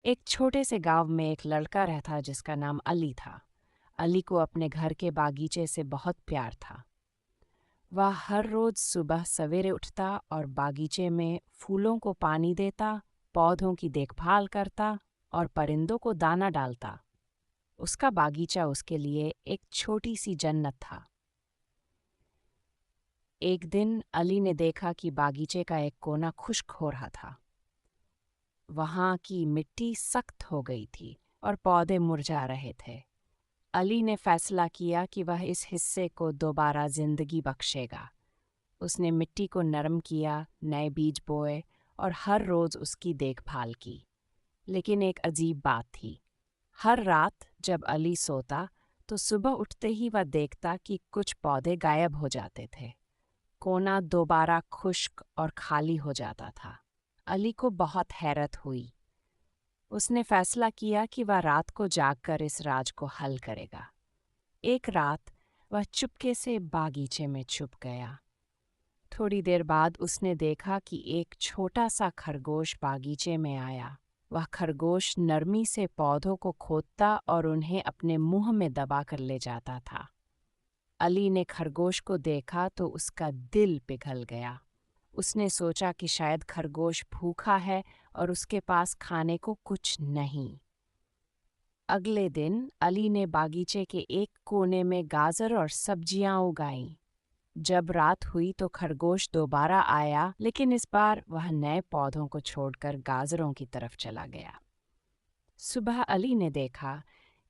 एक छोटे से गांव में एक लड़का रहता जिसका नाम अली था। अली को अपने घर के बागीचे से बहुत प्यार था। वह हर रोज सुबह सवेरे उठता और बागीचे में फूलों को पानी देता, पौधों की देखभाल करता और परिंदों को दाना डालता। उसका बागीचा उसके लिए एक छोटी सी जन्नत था। एक दिन अली ने देखा कि बागीचे का एक कोना खुश्क हो रहा था। वहां की मिट्टी सख्त हो गई थी और पौधे मुरझा रहे थे। अली ने फैसला किया कि वह इस हिस्से को दोबारा जिंदगी बख्शेगा। उसने मिट्टी को नरम किया, नए बीज बोए और हर रोज उसकी देखभाल की। लेकिन एक अजीब बात थी। हर रात जब अली सोता तो सुबह उठते ही वह देखता कि कुछ पौधे गायब हो जाते थे। कोना दोबारा खुश्क और खाली हो जाता था। अली को बहुत हैरत हुई। उसने फैसला किया कि वह रात को जागकर इस राज को हल करेगा। एक रात वह चुपके से बागीचे में छुप गया। थोड़ी देर बाद उसने देखा कि एक छोटा सा खरगोश बागीचे में आया। वह खरगोश नरमी से पौधों को खोदता और उन्हें अपने मुंह में दबाकर ले जाता था। अली ने खरगोश को देखा तो उसका दिल पिघल गया। उसने सोचा कि शायद खरगोश भूखा है और उसके पास खाने को कुछ नहीं। अगले दिन अली ने बागीचे के एक कोने में गाजर और सब्जियां उगाईं। जब रात हुई तो खरगोश दोबारा आया, लेकिन इस बार वह नए पौधों को छोड़कर गाजरों की तरफ चला गया। सुबह अली ने देखा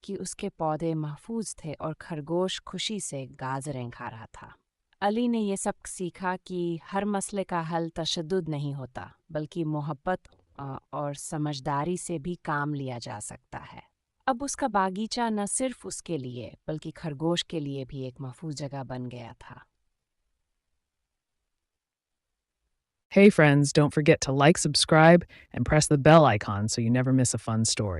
कि उसके पौधे महफूज थे और खरगोश खुशी से गाजरें खा रहा था। अली ने यह सब सीखा कि हर मसले का हल तशद्दुद नहीं होता, बल्कि मोहब्बत और समझदारी से भी काम लिया जा सकता है। अब उसका बागीचा न सिर्फ उसके लिए बल्कि खरगोश के लिए भी एक महफूज जगह बन गया था। Hey, friends, don't forget to like, subscribe, and press the bell icon so you never miss a fun story.